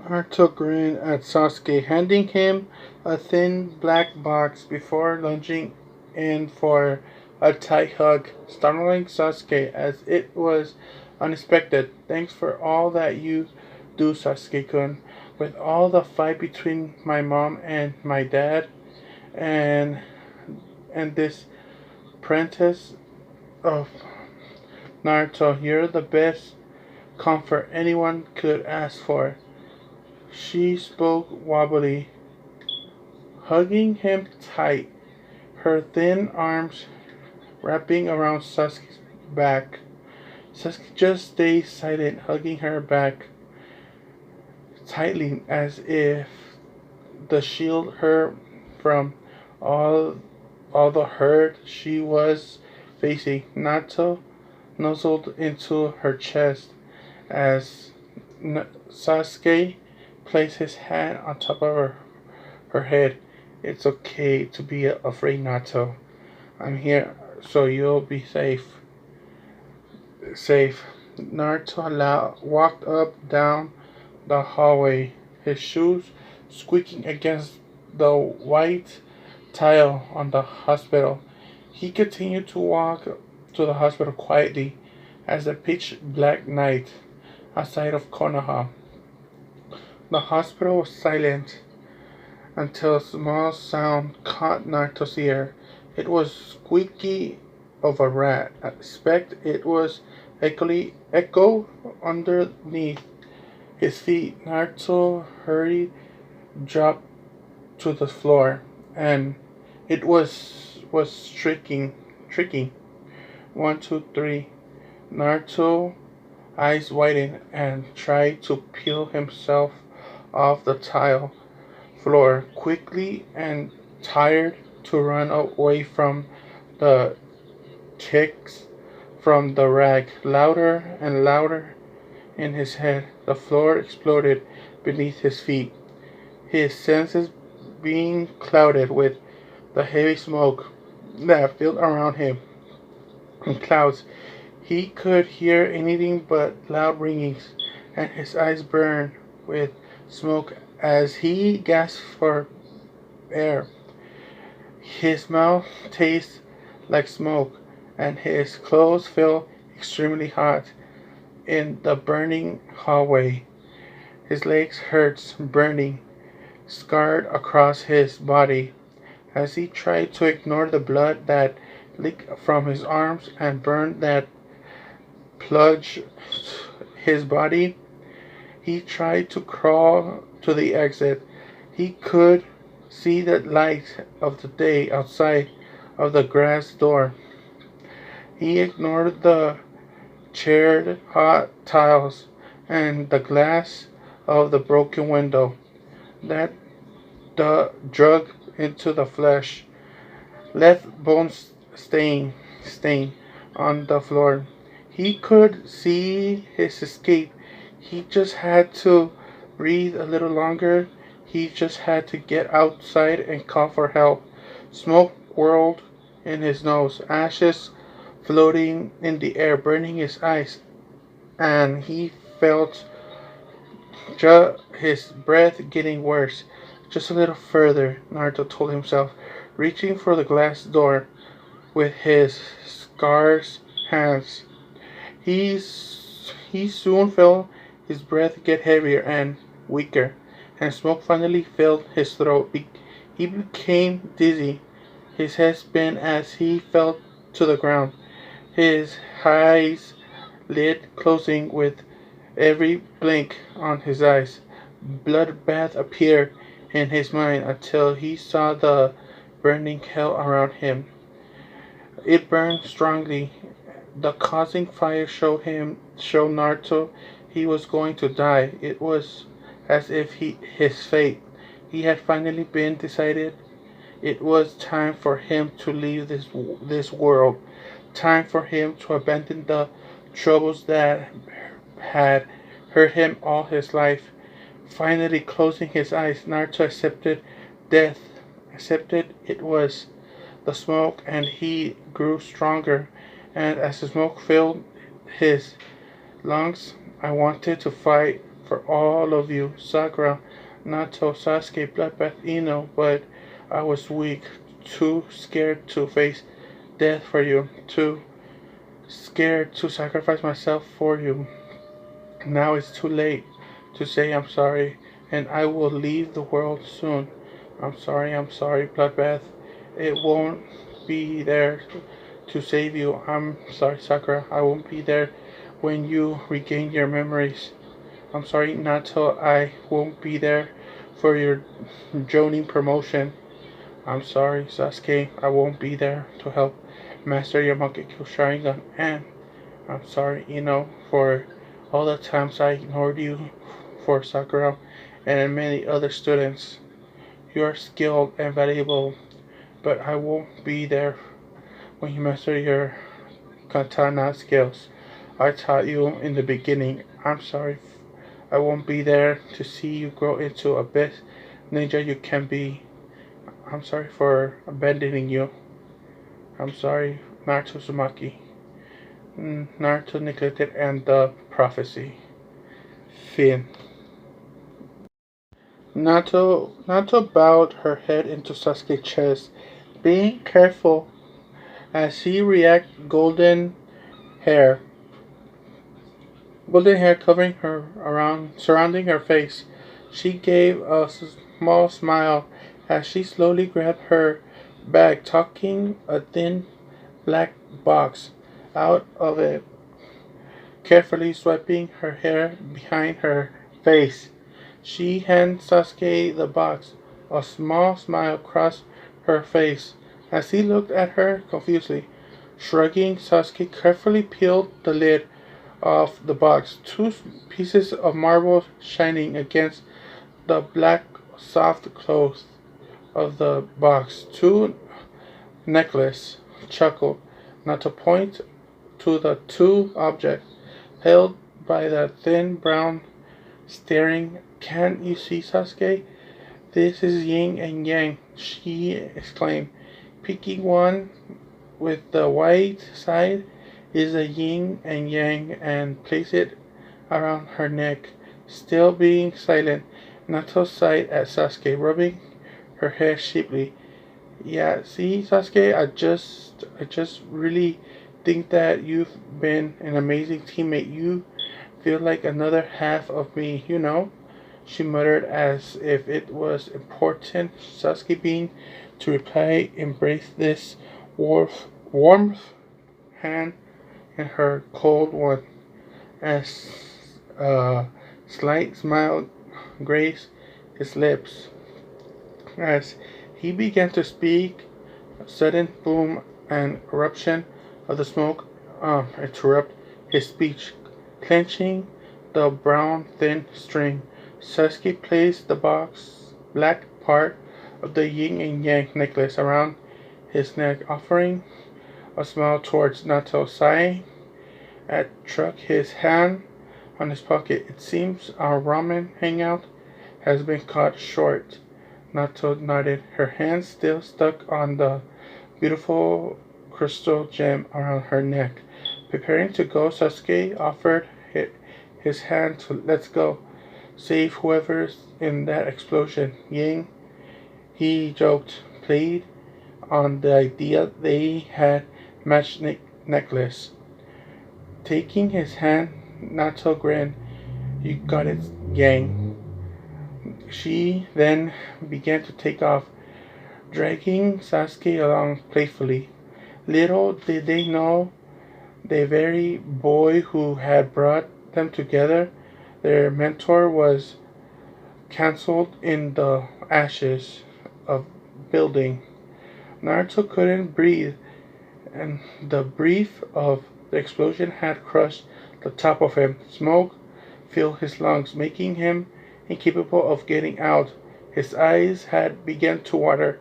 Naruto grinned at Sasuke, handing him a thin black box before lunging in for a tight hug, startling Sasuke as it was unexpected. Thanks for all that you do, Sasuke-kun. With all the fight between my mom and my dad, and this apprentice of Naruto, you're the best comfort anyone could ask for. She spoke wobbly, hugging him tight, her thin arms wrapping around Sasuke's back. Sasuke just stayed silent, hugging her back tightly as if to shield her from all the hurt she was facing. Natto nuzzled into her chest as Sasuke placed his hand on top of her head. It's okay to be afraid, Natto. I'm here so you'll be safe. Safe. Naruto walked up down the hallway, his shoes squeaking against the white tile on the hospital. He continued to walk to the hospital quietly as the pitch black night outside of Konoha. The hospital was silent until a small sound caught Naruto's ear. It was squeaky of a rat. I expect it was echo underneath his feet. Naruto hurried, dropped to the floor, and it was shrieking. 1, 2, 3. Naruto eyes widened and tried to peel himself off the tile floor quickly and tired to run away from the kicks from the rag. Louder and louder in his head, the floor exploded beneath his feet, his senses being clouded with the heavy smoke that filled around him in clouds. He could hear anything but loud ringings, and his eyes burned with smoke as he gasped for air. His mouth tasted like smoke, and his clothes felt extremely hot in the burning hallway. His legs hurt, burning, scarred across his body. As he tried to ignore the blood that leaked from his arms and burned that plunged his body, he tried to crawl to the exit. He could see the light of the day outside of the glass door. He ignored the charred hot tiles and the glass of the broken window that dug into the flesh, left bones stain on the floor. He could see his escape. He just had to breathe a little longer. He just had to get outside and call for help. Smoke whirled in his nose, ashes floating in the air, burning his eyes, and he felt his breath getting worse. Just a little further, Naruto told himself, reaching for the glass door with his scarce hands. He, he soon felt his breath get heavier and weaker, and smoke finally filled his throat. He became dizzy. His head spun as he fell to the ground, his eyes lid closing with every blink on his eyes. Bloodbath appeared in his mind until he saw the burning hell around him. It burned strongly. The causing fire showed Naruto he was going to die. It was as if his fate he had finally been decided. It was time for him to leave this world. Time for him to abandon the troubles that had hurt him all his life. Finally closing his eyes, Naruto accepted death. Accepted it was the smoke, and he grew stronger. And as the smoke filled his lungs, I wanted to fight for all of you. Sakura, Natto, Sasuke, Bloodbath, Ino, but I was weak, too scared to face death for you, too scared to sacrifice myself for you. Now it's too late to say I'm sorry, and I will leave the world soon. I'm sorry, Bloodbath. It won't be there to save you. I'm sorry, Sakura. I won't be there when you regain your memories. I'm sorry, Nato. I won't be there for your joining promotion. I'm sorry, Sasuke. I won't be there to help master your Mangekyo Sharingan. And I'm sorry, for all the times I ignored you for Sakura and many other students. You are skilled and valuable, but I won't be there when you master your katana skills I taught you in the beginning. I'm sorry. I won't be there to see you grow into a best ninja you can be. I'm sorry for abandoning you. I'm sorry, Naruto Uzumaki. Naruto neglected and the prophecy. Finn. Nato bowed her head into Sasuke's chest, being careful as he reacted hair, golden hair covering her surrounding her face. She gave a small smile as she slowly grabbed her bag, taking a thin black box out of it, carefully swiping her hair behind her face. She handed Sasuke the box. A small smile crossed her face as he looked at her confusedly. Shrugging, Sasuke carefully peeled the lid off the box, two pieces of marble shining against the black soft cloth of the box. Two necklace chuckled, not to point to the two objects held by the thin brown staring. Can't you see, Sasuke? This is yin and yang, she exclaimed. Picking one with the white side is a yin and yang and place it around her neck. Still being silent, Natto sighed at Sasuke, rubbing her hair sheepishly. Yeah, see, Sasuke, I just really think that you've been an amazing teammate. You feel like another half of me. She muttered as if it was important. Sasuke being to reply, embraced this warmth hand in her cold one, as a slight smile graced his lips. As he began to speak, a sudden boom and eruption of the smoke interrupted his speech, clenching the brown thin string. Sasuke placed the black part of the yin and yang necklace around his neck, offering a smile towards Natto. Sighing, struck his hand on his pocket. It seems our ramen hangout has been cut short. Natto nodded, her hand still stuck on the beautiful crystal gem around her neck. Preparing to go, Sasuke offered his hand to let's go. Save whoever's in that explosion. Yang, he joked, played on the idea they had matched necklace. Taking his hand, Natto grinned. You got it, Yang. She then began to take off, dragging Sasuke along playfully. Little did they know the very boy who had brought them together, their mentor, was cancelled in the ashes of building. Naruto couldn't breathe, and the breath of the explosion had crushed the top of him. Smoke filled his lungs, making him incapable of getting out. His eyes had begun to water.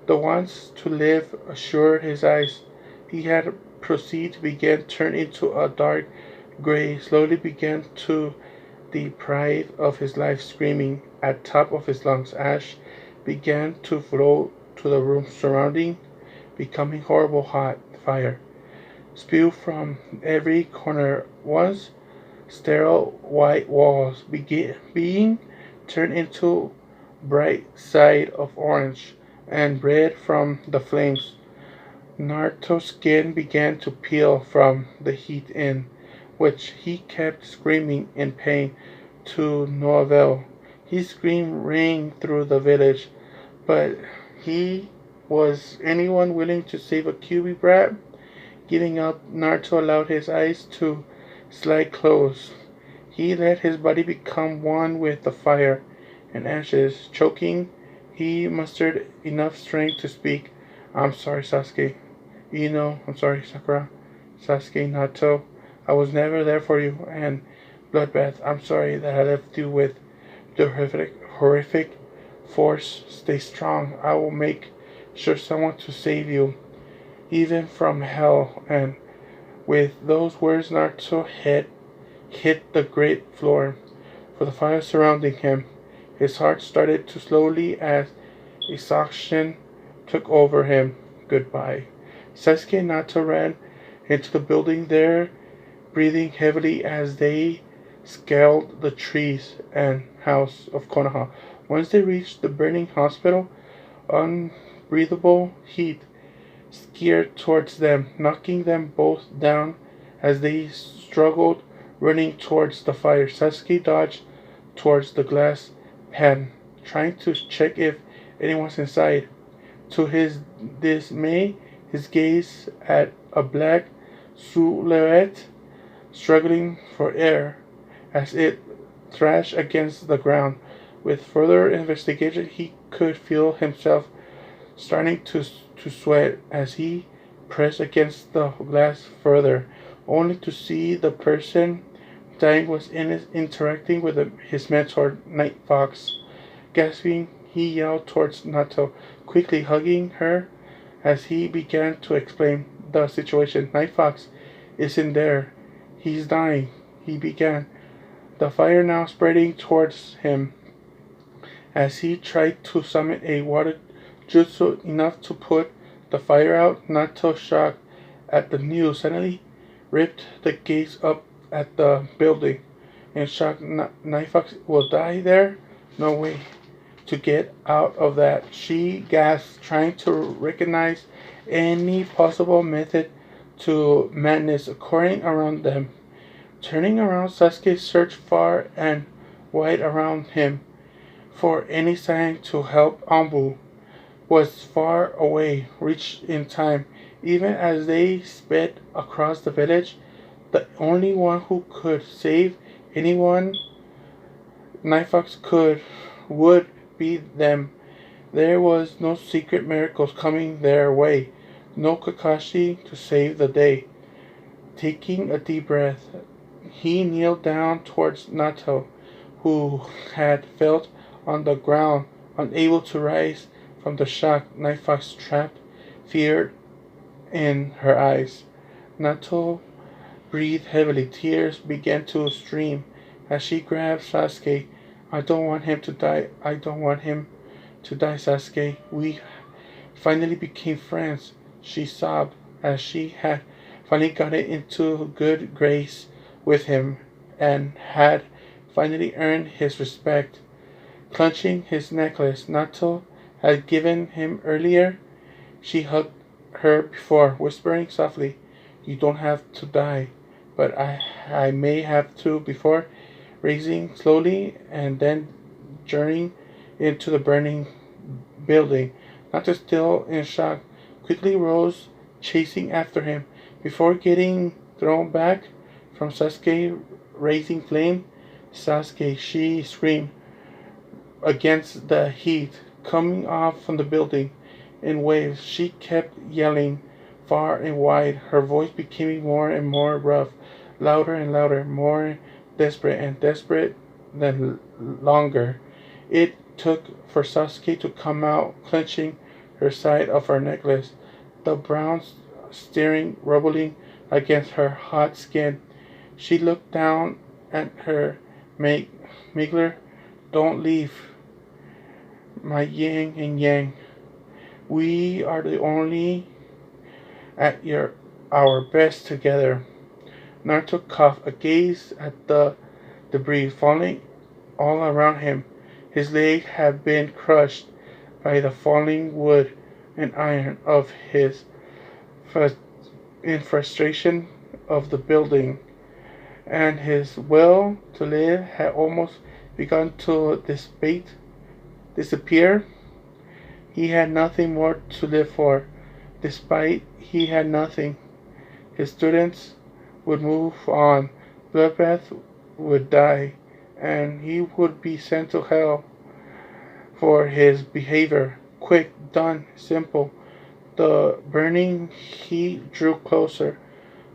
The wants to live assured his eyes. He had proceeded to begin turn into a dark gray, slowly began to deprive of his life, screaming at top of his lungs. Ash began to flow to the room surrounding, becoming horrible hot fire. Spew from every corner. Once sterile white walls being turned into bright side of orange and red from the flames. Naruto's skin began to peel from the heat in which he kept screaming in pain to no avail. His scream rang through the village, but he was anyone willing to save a QB brat? Giving up, Naruto allowed his eyes to slide closed. He let his body become one with the fire and ashes. Choking, he mustered enough strength to speak. I'm sorry, Sasuke. I'm sorry, Sakura. Sasuke, Natto. I was never there for you, and Bloodbath, I'm sorry that I left you with the horrific force. Stay strong. I will make sure someone to save you, even from hell. And with those words, Naruto's head hit the great floor. For the fire surrounding him, his heart started to slowly as exhaustion took over him. Goodbye. Sasuke and Natto ran into the building there, breathing heavily as they scaled the trees and house of Konoha. Once they reached the burning hospital, unbreathable heat skied towards them, knocking them both down as they struggled, running towards the fire. Sasuke dodged towards the glass pan, trying to check if anyone's inside. To his dismay, his gaze at a black silhouette struggling for air as it thrashed against the ground. With further investigation, he could feel himself starting to sweat as he pressed against the glass further, only to see the person dying was interacting with his mentor, Night Fox. Gasping, he yelled towards Natto, quickly hugging her as he began to explain the situation. Night Fox isn't there. He's dying, he began, the fire now spreading towards him. As he tried to summon a water jutsu enough to put the fire out, Natto, shocked at the news, suddenly ripped the gates up at the building. In shock, Night Fox will die there? No way. To get out of that, she gasped, trying to recognize any possible method to madness occurring around them. Turning around, Sasuke searched far and wide around him for any sign to help. Ambu was far away, reached in time. Even as they sped across the village, the only one who could save anyone Night Fox would be them. There was no secret miracles coming their way, no Kakashi to save the day. Taking a deep breath, he kneeled down towards Natto, who had fell on the ground, unable to rise from the shock. Night Fox trapped fear in her eyes. Natto breathed heavily. Tears began to stream as she grabbed Sasuke. I don't want him to die. I don't want him to die, Sasuke. We finally became friends, she sobbed as she had finally gotten into good grace with him and had finally earned his respect. Clutching his necklace Natto had given him earlier, she hugged her before, whispering softly, You don't have to die, but I may have to before raising slowly and then journeying into the burning building. Natto, still in shock, quickly rose, chasing after him. Before getting thrown back from Sasuke raising flame, Sasuke, she screamed against the heat coming off from the building in waves. She kept yelling far and wide, her voice becoming more and more rough, louder and louder, more desperate and desperate than longer. It took for Sasuke to come out, clenching her side of her necklace, the brown staring, rubbling against her hot skin. She looked down at her Migler. Don't leave, my yin and yang. We are the only at our best together. Naruto coughed, gazed at the debris falling all around him. His leg had been crushed by the falling wood and iron of his in frustration of the building, and his will to live had almost begun to disappear. He had nothing more to live for. Despite he had nothing, his students would move on. Bloodbath would die, and he would be sent to hell for his behavior. Quick, done, simple. The burning heat drew closer,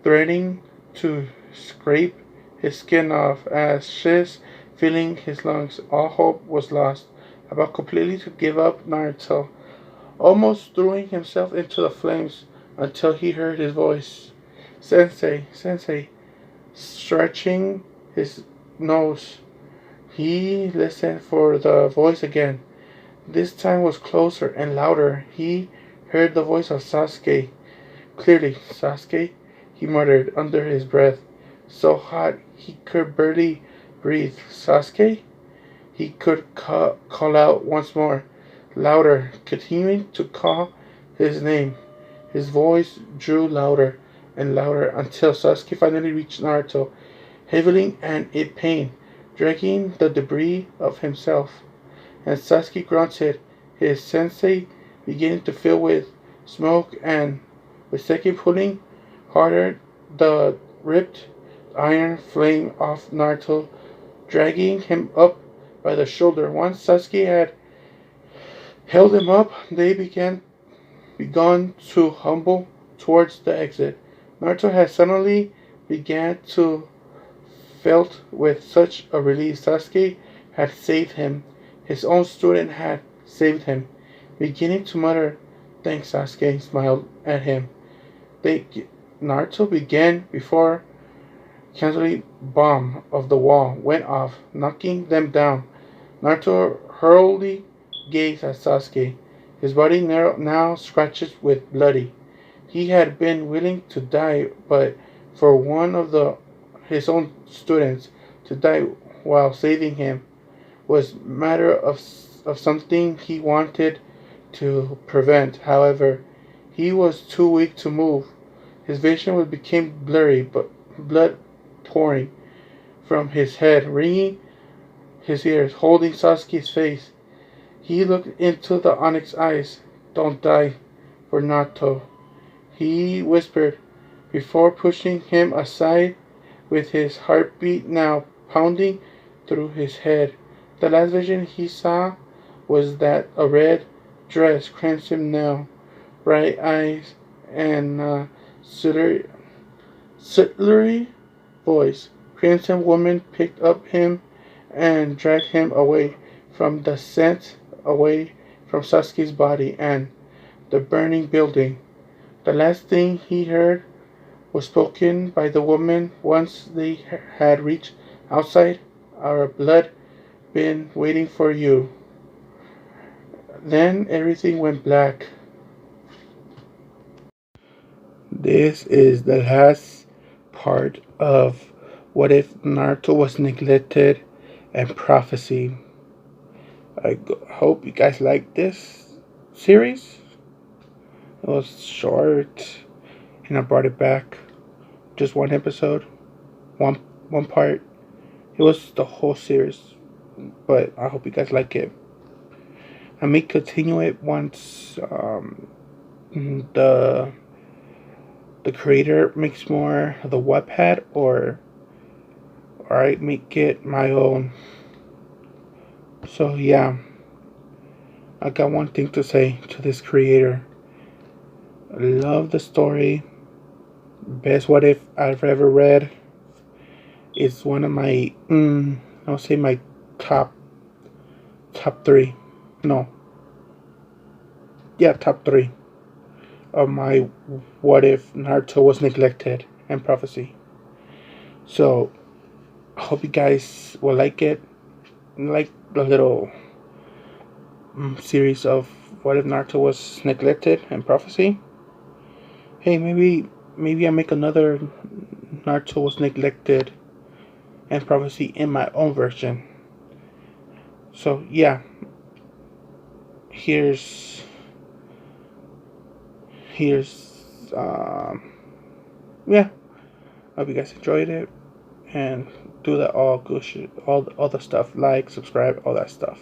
threatening to scrape his skin off as shiz filling his lungs. All hope was lost. About completely to give up, Naruto almost throwing himself into the flames until he heard his voice. Sensei, Sensei, stretching his nose. He listened for the voice again. This time was closer and louder. He heard the voice of Sasuke. Clearly, Sasuke, he muttered under his breath, so hot he could barely breathe. Sasuke? He could call out once more, louder, continuing to call his name. His voice drew louder and louder until Sasuke finally reached Naruto, heavily and in pain, dragging the debris of himself. And Sasuke grunted, his sensei beginning to fill with smoke, and with second pulling harder the ripped iron flame off Naruto, dragging him up by the shoulder. Once Sasuke had held him up, they begun to humble towards the exit. Naruto had suddenly began to felt with such a relief. Sasuke had saved him. His own student had saved him. Beginning to mutter, "Thanks," Sasuke smiled at him. Naruto began before canceling bomb of the wall went off, knocking them down. Naruto hurriedly gazed at Sasuke, his body now scratched with bloody. He had been willing to die, but for one of his own students to die while saving him was matter of something he wanted to prevent. However, he was too weak to move. His vision became blurry, but blood pouring from his head, wringing his ears, holding Sasuke's face. He looked into the onyx eyes. "Don't die for Natto," he whispered, before pushing him aside with his heartbeat now pounding through his head. The last vision he saw was that a red dress, crimson nail, bright eyes, and silvery voice. Crimson woman picked up him and dragged him away from the scent, away from Sasuke's body and the burning building. The last thing he heard was spoken by the woman once they had reached outside. "Our blood been waiting for you." Then everything went black. This is the last part of What If Naruto Was Neglected and Prophecy. I hope you guys like this series. It was short, and I brought it back. Just one episode, one part. It was the whole series, but I hope you guys like it. I may continue it once the creator makes more of the Wattpad, or I make it my own. So yeah, I got one thing to say to this creator. I love the story. Best What If I've ever read. It's one of my, I'll say my top 3. No. Yeah, top 3 of my What If Naruto Was Neglected and Prophecy. So, I hope you guys will like it. Like the little series of What If Naruto Was Neglected and Prophecy. Hey, maybe I make another Naruto was neglected and prophecy in my own version. So yeah, here's here's yeah. I hope you guys enjoyed it and do that all good shit, all the stuff, like, subscribe, all that stuff.